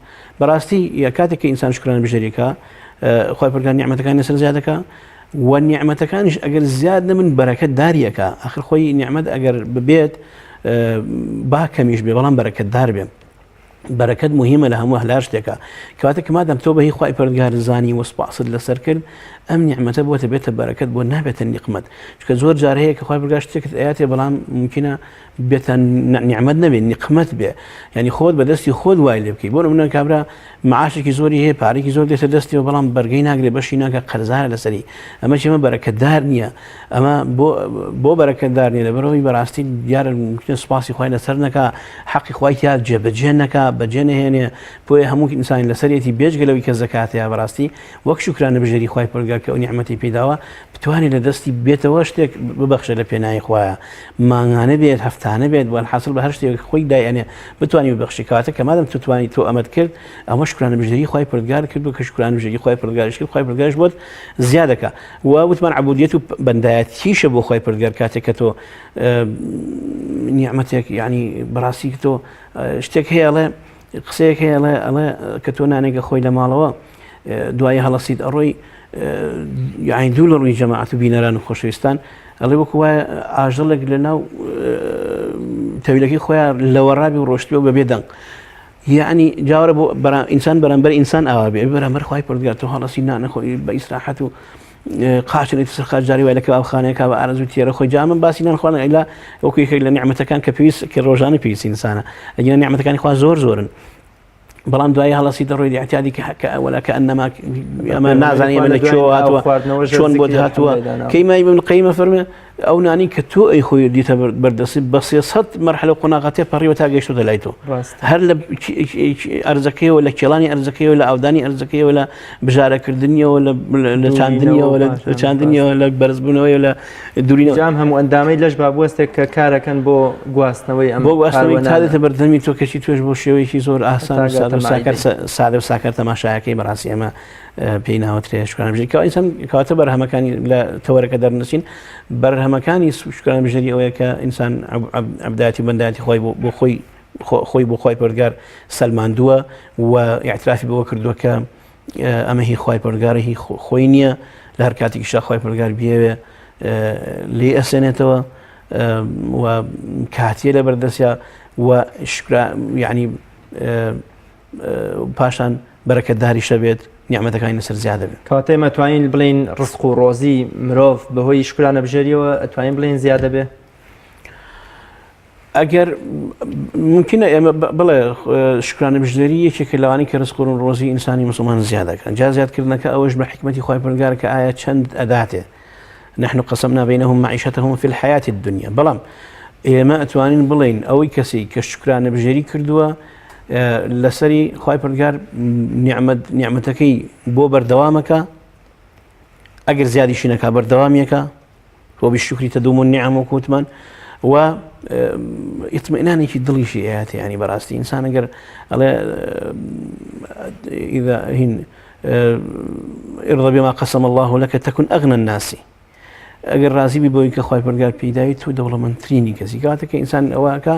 بەڕاستی یا کاتێک کە ئینسان شکرانەبژێریەکە خۆی پەروەردگار نیعمەتەکانی لەسەر زیاد دەکا و نیعمەتەکانیش ئەگەر زیاد نەبن بەرەکەت داریەکە ئاخر خۆی نیعمەت ئەگەر ببێت با کەمیش بێ بەڵام بەرەکەتدار بێ بەرەکەت مهمە لە هەموو هەلار شتێکە کەواتە کە مادام تۆ بەهی خۆی پەروەردگار زانی و سوپاست لەسەر کرد ئەم نیعمەتە بۆتە بێتە بەرەکەت بۆ نابێتە نیقمەت چونکە زۆر جار هەیە کە خۆی پەروەردگار شتێکت ئەیاتێ بەڵام ممکنە بێتە نیعمەت نەبێت نیقمەت بێ یعنی خۆت بەدەستی خۆت وای لێ بکەیت بۆ نمونە کابرا معاشێکی زۆری هەیە پارێکی زۆر دێتە دەستیەوە بەڵام بەرگەی ناگرێت بەشی ناکە قەرزارە لەسەری ئەمە چێمە بەرەکەتدار نییە ئەمە بۆ بەرەکەتدار نیە لەبەرەوەی بەڕاستی دیارە ممکنە سوپاسی خۆی لەسەر نەکا حەقی خۆی تا جێبەجێ نەکا بەجێ نەهێنێ بۆیە هەموو ئینسانی لەسەرێتی بێجگەلەوەی کە زەکاتەیە بەڕاستی وەک شکرانەبژێری خۆی پەروەردگار کە ئەو نیعمەتی پێداوە بتوانێت لە دەستی بێتەوە شتێک ببەخشە لە پێناوی خۆیە مانگانە بێت هەفتانە بێت بۆ حاصل بە هەر شتێک خۆی دایانێ بتوانانی ببەخشی کەواتە کە مادام توانی تۆ ئەمەت کرد ئەمە شکرانەبژێری خۆی پەروەردگار کرد بۆ کە شکرانەبژێری خۆی پەروەردگاریش کرد خۆی پەروەردگاریش بۆت زیادەکە و وتمان عەبودیەت و بەندایەتیشە بۆ خۆی پەروەردگار کاتێک کە تۆ نیعمەتێک یعنی بەڕاستی کە تۆ شتێک هەیە ئەڵێ قسەیەک هەیە ئەڵێ کە تۆ نانێکە خۆی لە ماڵەوە دوایی هەڵەسیت ئەڕۆی یعنی دوو لە ڕووی جەماعەت و بینەران و خۆشەویستان ئەڵێ وەکو وایە ئاژەڵێک لەناو تەویلەکەی خۆیان لەوەڕابی و ڕۆشتووە بەبێ دەنگ یعنی جاوەرە بۆ ئینسان بەرامبەر ئینسان ئاوا بێ بەرامبەر خۆی پەروەردگار تۆ هەڵەسی نانەخۆی بە ئیسراحەت و قاچنێتی سەر قاچجاری وای لە کەبابخانەیەکە بە ئارەزوو تێرە خۆی جا من باسی نان خواردن ئەیلا وەکو یەکێک لە نیعمەتەکان کە پێویست کە ڕۆژانە پێویستی ئینسانە ئەگەر نیعمەتەکانی خوا زۆر زۆرن بەڵام دوای هەڵەسی دەڕۆی اعتیادی ولا كأنما ئەمە نازانی ئەمە لە کوێوە هاتووە چۆن بۆت هاتووە کەیمای ابن القیم فەرمێ ئەو نانی کە تۆ ئەی خۆی دیتە بەردەسی بە 300 مرحلە قۆناغەتێ پەڕیوە تا گەیشتۆتە لای تۆ هەر لە ئەرزەکەیەوە لە کێڵانی ئەرزەکەیەوە لە ئاودانی ئەرزەکەیەوە لە بژارەکردنیەوە لە چاندنیەوە لە چاندنیەوە لە بەرزبوونەوەی لە دوورینەوە جام هەموو ئەندامەی لەش بابوەستێک کە کارەکەن بۆ گواستنەوەی ئەم بۆ گواستنەوەی تا دێتە بەردەمی تۆ کەچی توێش بۆ شێوەیەکی زۆر ئاسان سادە و ساکار تەماشایەکەی بەڕاستی ئەمە پێی ناوەترێ شکرانەبژێری کە ئینسان کەواتە بەرهەمەکانی لە تەوەرەکە دەرنەچین بەرهەمەکانی شکرانەبژێری ئەوەیە کە ئینسان عەبدایەتی بەندایەتی خۆی بۆ خۆی بۆ خۆی پەروەردگار سەلماندووە و ئیعترافی بەوە کردووە کە ئەمە هی خۆی پەروەردگارە هی خۆی نییە لە هەر کاتێکیشا خۆی پەروەردگار بیەوێ لێ ئەسێنێتەوە و کاتیە لە بەردەستیا و یعنی پاشان بەرەکەتداری شەبێت نیعمەتەکانی لەسەر زیادە بێت کەواتە ئێمە توانین بڵین ڕزق و ڕۆزی مرۆڤ بەهۆی شکرانەبژێریەوە ئەتوانین بڵین زیادە بێ ئەگەر ممکنە ئێمە بڵێ شکرانەبژێری یەکێکە لەوانەی کە ڕزق و ڕۆزی ئینسانی موسڵمان زیادەکەن جا زیادکردنەکە ئەوەش بە حکمەتی خۆی پەروەردگار کە ئایا چەند ئەداتێ نحن قسمنا بينهم معيشتهم في الحياة الدنيا بەڵام ئێمە ئەتوانین بڵین ئەوەی کەسی کە شکرانەبژێری کردووە لەسەری خۆی پەروەردگار نیعمەتەکەی بۆ بەردەوامەکە ئەگەر زیادیشی نەکا بەردەوامیەکە تۆ بالشکری تدوم النعم وەکوتمان و ئیطمئنانێکی دڵیشی ئاەتی ینی بەڕاستی ئینسان ئەگەر ئەڵێ إذا هین ارضى بما قسم الله لك تكن أغنى الناس ئەگەر ڕازی بی بۆی کە خۆی پەروەردگار پێداوی تۆ دەوڵەمەندترینی کەسی کاتێککە ئینسان ئەوەکە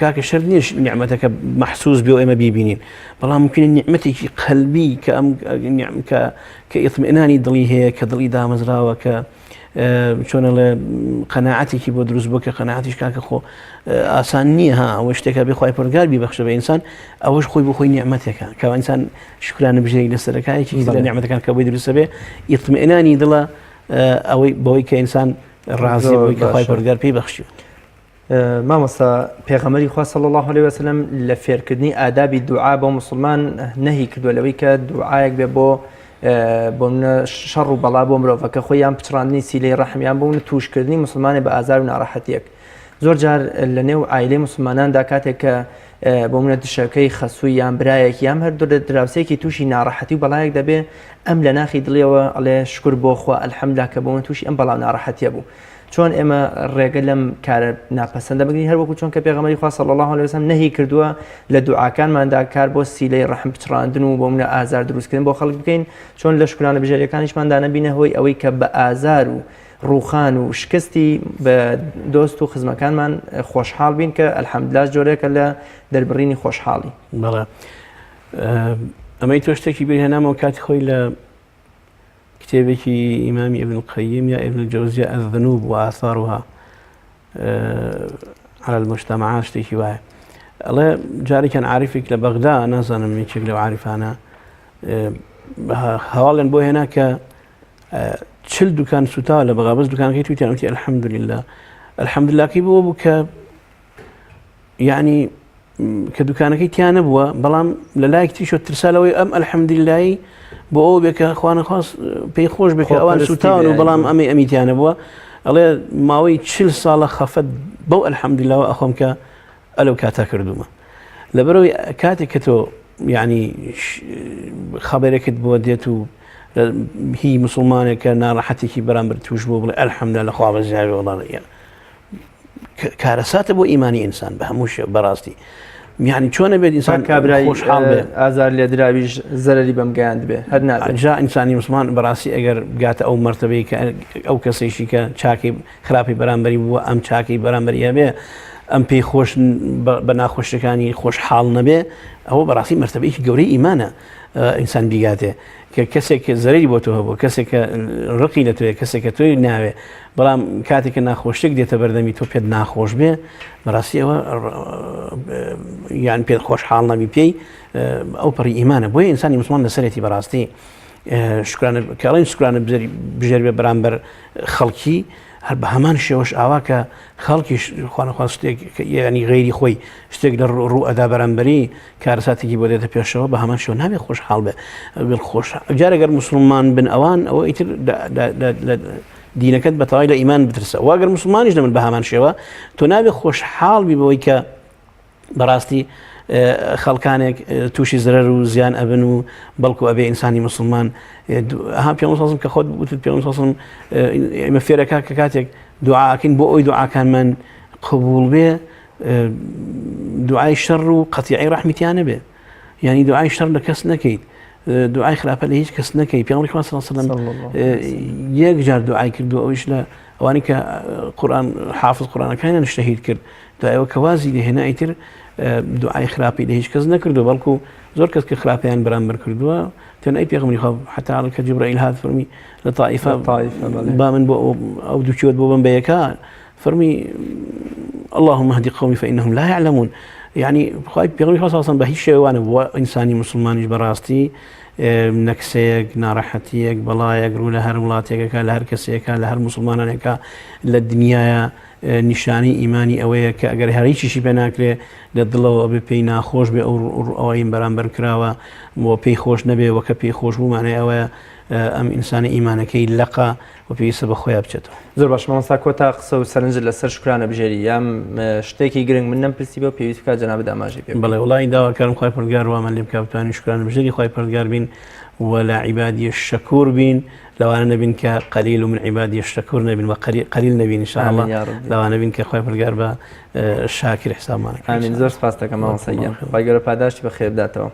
کاکە شەر نییە نیعمەتەکە مەحسوس بێ و ئێمە بیبینین بەڵام ممکنە نیعمەتێکی قەلبی کە ئەم کە ئیطمئنانی دڵی هەیە کە دڵی دامەزراوە کە چۆنە لە قەناعەتێکی بۆ دروست بووە کە قەناعەتیش کاکە خۆ ئاسان نییە ها ئەوە شتێکە بێ خۆی پەروەردگار بیبەخشە بە ئینسان ئەوەش خۆی بۆ خۆی نیعمەتێکە کە ئینسان شکرانەبژێری لەسەرەکایەکی لە نیعمەتەکان کە بۆی دروستە بێ ئیطمئنانی دڵە ئەوەی بەوەی کە ئینسان ڕازی بۆی کە خۆی پەروەردگار پێی بەخشیوە مامۆستا پێغەمبەری خوا صلی الله علیه وسلم لە فێرکردنی ئادابی دوعا بۆ موسڵمان نەهی کردووە لەوەی کە دوعایەک بێ بۆ شەڕ و بەڵا بۆ مرۆڤەکە خۆیان پچڕاندنی سیلەی ڕەحمیان بۆ توشکردنی موسڵمانێ بە ئازار و ناڕەحەتیەک زۆر جار لە نێو ئایلەی موسڵماناندا کاتێک کە بۆ منە دشەکەی خەسووی یان برایەکی یان هەردوو لە دراوسێکی تووشی ناڕەحەتی و بەڵایەک دەبێ ئەم لە ناخی دڵیەوە ئەڵێ شکر بۆ خوا ئەلحەمدولیلا کە بۆ من تووشی ئەم بەڵاو ناڕەحەتیە بوو چۆن ئێمە ڕێگە لەم کارە ناپەسەندە بگرین هەر وەکو چۆن کە پێغەمبەری خوا صلی الله علیه وسلم نەهی کردووە لە دوعاکانماندا کار بۆ سیلەی ڕەحم پچڕاندن و بۆ منە ئازار دروستکردن بۆ خەڵک بکەین چۆن لە شکرانەبژێریەکانیشماندا نەبینە هۆی ئەوەی کە بە ئازار و ڕووخان و شکستی بە دۆست و خزمەکانمان خۆشحاڵ بین کە ئەلحەمدولیلا جۆرێکە لە دەربڕینی خۆشحاڵی بەڵێ ئەمەی تۆ شتێکی بێهێنامەوە کاتی خۆی لە کتێبێکی ئیمامی ابن القیم یا ابن الجوزیە الذنوب وآثارها على المجتمعات شتێکی وایە ئەڵێ جارێکیان عارفێک لە بەغدا نازانم یەکێک لەو عارفانە هەواڵیان بۆ هێنا کە 40 دوکان سوتاوە لە بەغا بەس دوکانەکەی تویتیان وتی الحەمدولیلا الحەمدولیلاکەی بۆ بوو کە یعنی کە دوکانەکەی تیان نەبووە بەڵام لە لایەکی شۆ ترسالەوەی ئەم ئەلحەمدولیلایی بۆ ئەو بێ کە خوا نەخواست پێی خۆش بێ کە ئەوان سوتاون و بەڵام ئەمی تیان نەبووە ئەڵێ ماوەی 40 ساڵە خەفەت بەو ئەلحەمدولیلاوە ئەخۆم کە ئەلەو کاتا کردومە لەبەرەوەی کاتێک کە تۆ یعنی خەبەرێکت بۆ دێت و هی مسلمانێک کە ناڕەحەتێکی بەرامبەر توش بۆ بڵێ ئەلحەمدولیلا لەخوا بەزیاوی وەڵڵا کارەساتە بۆ ئیمانی ئینسان بە هەموو شێ بەڕاستی یعنی چۆنە بێت ئینسان کابرای خۆشحاڵ بێ ئازار لێ دراویش زەرەری بەم گەیاند بێ هەر نابێت جا ئینسانی مسلمان بەڕاستی ئەگەر بگاتە ئەو مەرتەبەی کە ئەو کەسێکی کە چاکەی خراپی بەرامبەری بووە ئەم چاکەی بەرامبەریە بێ ئەم پێی خۆش بە ناخۆشەکانی خۆشحاڵ نەبێ ئەوە بەڕاستی مەرتەبەیەکی گەورەی ئیمانە ئینسان بیگاتێ کە کەسێک زەرری بۆ تۆ هەبوو کەسێک کە ڕقی لە توێ کەسێک کە تۆی ناوێ بەڵام کاتێککە ناخۆشێک دێتە بەردەمی تۆ پێت ناخۆش بێ بەڕاستی ئەوە یان پێت خۆشحاڵ نەبی پێی ئەو پەڕی ئیمانە بۆیە ئینسانی مسلمان لەسەرێتی بەڕاستی کەڵین شکرانە بژێر بێ بەرامبەر خەڵکی هەر بە هەمان شێوەش ئاوا کە خەڵکیش خوانەخوا شتێک ینی غەیری خۆی شتێک لە ڕوو ئەدا بەرامبەری کارەساتێکی بۆ دێتە پێشەوە بە هەمان شێوە نابێت خۆشحاڵ بێ خۆش جارێگەر مسلمان بن ئەوان ئەوە ئیتر دینەکەت بەتەواوی لە ئیمان بترسە واگەر مسلمانیش لە من بەهامان شێوە تۆ نابێ خۆشحاڵ بی بەوەی کە بەڕاستی خەڵکانێک تووشی زرەر و زیان ئەبن و بەڵکو ئەبێ ئینسانی مسلمان ها پێم کە خۆت وتت پێم ئێمە فێرەکە کە کاتێک دوعاکەین بۆ ئەوی دوعاکانمان قبول بێ دوعای شەڕ و قەتیعی ڕەحمیتیانە بێ یعنی دوعای شەڕ لە کەس نەکەیت دوعای خراپە لە هیچ کەس نەکەی پێغەمبەری خوا صلی الله علیه و سلم یەک جار دوعای کردو ئەویش لە ئەوانی کە قورئان حافظ قورئانەکانیان شتەهید کرد دوایەوە کە وازی لێهێنا ئیتر دوعای خراپی لە هیچ کەس نەکردو بەڵکو زۆر کەس کە خراپیان بەرامبەر کردووە تەنایی پێغەمبەری خوا حتا کە جیبرائیل هات فەرمی لە طائفە با من بۆ ئەو دووچوت بۆ بم بەیەکە فەرمی اللهم اهد قومي فإنهم لا يعلمون يعني خواهی پیغمبری خوا صلی الله علیه و سلم بە هیچ شێوانە بۆ ئینسانی مسلمانیش بەڕاستی نەکسەیەک ناڕەحەتیەک بەڵایەک ڕوو لە هەر وڵاتێکەکە لە هەر کەسێکە لە هەر مسلمانانێکە لە دنیاە نیشانی ئیمانی ئەوەیە کە ئەگەر هەریچیشی پێ ناکرێ لە دڵەوە بێ پێی ناخۆش بێ ئەوەی بەرامبەر کراوە بۆ پێی خۆش نەبێ وەکە پێی خۆش بوو مانای ئەوەیە ئەم ئینسانی ئیمانەکەی لەقا و پێویستە بە خۆیان بچێتەوە. زۆر باش مامۆستا کۆتا قسە و سەرنجت لەسەر شکرانە بژێری یام شتێکی گرنگ من نەمپرسی بە پێویست بکات جەنابەت ئاماژەی پێ بڵێ وڵی داواکارم خوای پەروەردگار وامان لێ بکات بتوانین شکرانە بژێری خوای پەروەردگار بین و لە عیبادی شەکوور بین لەوانە نەبین کە قەلیل و من عیبادی شەکوور نەبین و قەلیل نەبین ان شاء الله لەوانە بین کە خوای پەروەردگار بە شاکر حسابمان. ئامین زۆر سپاس دەکەم مامۆستای خوای گەورە پاداشتی بە خێر بداتەوە.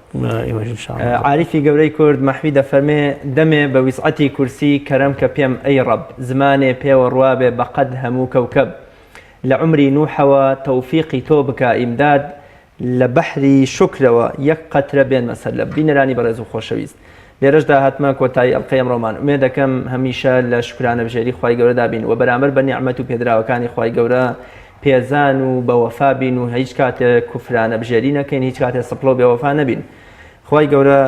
ئێوەش ان شاء الله. عاریفی گەورەی کورد مەحوی دەفەرمێ دەمێ بە ویسعەتی کورسی کەرەم کە پێم ئەی ڕەب زمانێ پێوە ڕوابێ بەقەد هەموو کەوکەب لە عمری نوحەوە تەوفیقی تۆ بکە ئیمداد لە بەحری شکرەوە یەک قەترە بێن مەسەلە بینەرانی بەڕێز و خۆشەویست. لێرەشدا هاتمە کۆتایی ئەڵقەی ئەمڕۆمان ئومێ دەکەم هەمیشە لە شکرانە بژێری خوای گەورە دابین و بەرامبەر بە نیعمەت و پێدراوەکانی خوای گەورە پێزان و بە وەفا بین و هیچ کاتێک کوفرانە بژێری نەکەین هیچ کاتێک سەپڵۆ بێ وەفا نەبین. خوای گەورە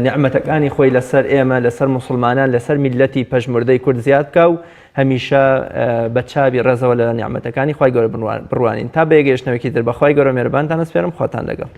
نیعمەتەکانی خۆی لەسەر ئێمە لەسەر موسڵمانان لەسەر میلەتی پەژمردەی کورد زیاد بکە و هەمیشە بە چاوی ڕێزەوە لە نیعمەتەکانی خوای گەورە بڕوانین تا بەیەگەیشتنەوەکی تر بە خوای گەورە مێربانتان ئەسپێرم خواتان لەگەڵ.